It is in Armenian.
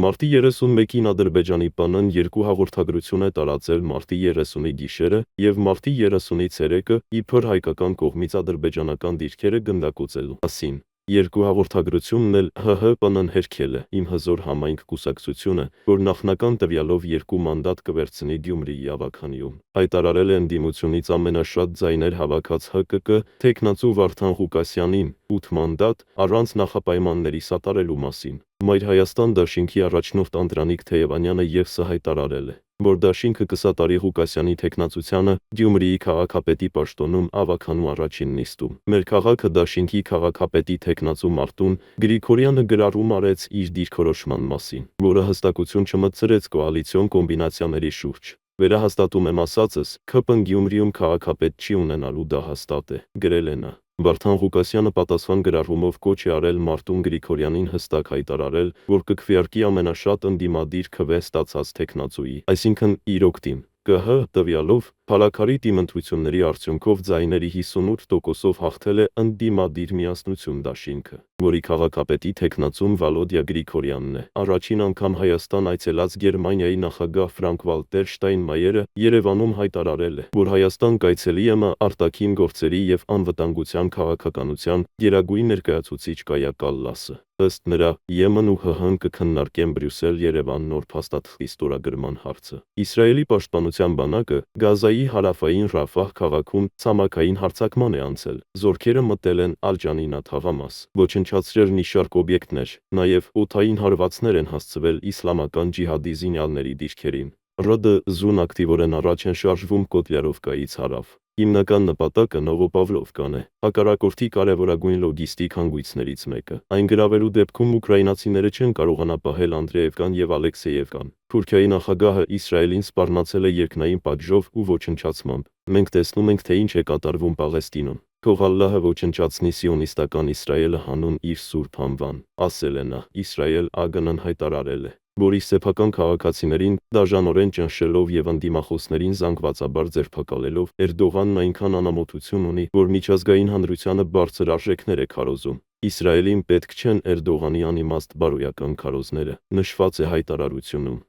Մարտի 31-ին Ադրբեջանի ՊՆ-ն երկու հաղորդագրություն է տարածել մարտի 30-ի գիշերը և մարտի 30-ի ցերեկը, իբր հայկական կողմից ադրբեջանական դիրքերը գնդակոծելու մասին։ Երկու հաղորդագրությունն էլ ՀՀ-ՊՆ-ն հերքել է «Իմ հզոր համայնք» կուսակցությունը, որ նախնական տվյալով 2 մանդատ կվերցնի Գյումրիի ավագանիում։ Հայտարարել է ընդդիմությունից ամենաշատ ձայներ հավաքած ՀԿԿ թեկնածու Վարդան Ղուկասյանին 8 մանդատ առանց նախապայմանների սատարելու մասին։ Մայր Հայաստան դաշինքի առաջնորդ Անդրանիկ Թեյևանյանը ևս հայտարարել է, որ դաշինքը կսատարի Ղուկասյանի թեկնածությանը Գյումրիի քաղաքապետի պաշտոնում ավագանու առաջին նիստում։ Մեր քաղաքը դաշինքի քաղաքապետի թեկնածու Մարտուն Գրիգորյանը գրառում արեց իր դիրքորոշման մասին, որը հստակություն չմտցրեց կոալիցիոն կոմբինացիաների շուրջ։ Վերահաստատում եմ ասածս, ՔՊ-ն Գյումրիում քաղաքապետ չի ունենալու, դա հաստատ է, գրել է նա։ Վարդան Ղուկասյանը պատասխան գրառումով կոչ է արել Մարտուն Գրիգորյանին հստակ հայտարարել, որ կքվեարկի ամենաշատ ընդդիմադիր քվե ստացած թեկնածուի, այսինքն իր օգտին, ԿՀ տվյալով Փալաքարի տիմընտրությունների արդյունքով ձայների 58%-ով հաղթել է ընդդիմադիր Միասնություն դաշինքը, որի քաղաքապետի թեկնածուն Վալոդիա Գրիգորյանն է։ Առաջին անգամ Հայաստան այցելած Գերմանիայի նախագահ Ֆրանկկ-Վալտեր Շտայնմայերը Երևանում հայտարարել է, որ Հայաստան կայցելի ԵՄ արտաքին գործերի և անվտանգության քաղաքականության գերագույն ներկայացուցիչ Կայա Կալլասը։ Ըստ նրա, ԵՄ-ն ու ՀՀ-ն կքննարկեն Բրյուսել-Երևան նոր փաստաթղթի ստորագրման հարցը։ Իսրայելի պաշտպանության բանակը Գազայի հարավային Ռաֆահ քաղաքում ցամաքային հարձակման է անցել։ Զորքերը մտել են Ալ-Ջանինա թաղամաս, ոչնչացրել մի շարք օբյեկտներ, նաև օդային հարվածներ են հասցվել իսլամական ջիհադի զինյալների դիրքերին։ ՌԴԶՈ-ն ակտիվորեն առաջ են շարժվում Կոտլյարովկայից հարավ։ Հիմնական նպատակը Նովոպավլովկան է, հակառակորդի կարևորագույն լոգիստիկ հանգույցներից մեկը։ Այն գրավելու դեպքում ուկրաինացիները չեն կարողանա պահել Անդրեևկան և Ալեքսեևկան։ Թուրքիայի նախագահը Իսրայելին սպառնացել է երկնային պատժով ու ոչնչացմամբ։ Մենք տեսնում ենք, թե ինչ է կատարվում Պաղեստինում։ Թող Ալլահը ոչնչացնի սիոնիստական Իսրայելը հանուն իր սուրբ անվան, ասել է նա։ Իսրայել ԱԳՆ-ն հայտարարել է, որ իր սեփական քաղաքացիներին դաժանորեն ճնշելով և ընդդիմախոսներին զանգվածաբար ձերբակալելով Էրդողանն այնքան անամոթություն ունի, որ միջազգային հանրությանը բարձր արժեքներ է քարոզում։ Իսրայելին պետք չեն Էրդողանի անիմաստ բարոյական քարոզները, նշված է հայտարարությունում։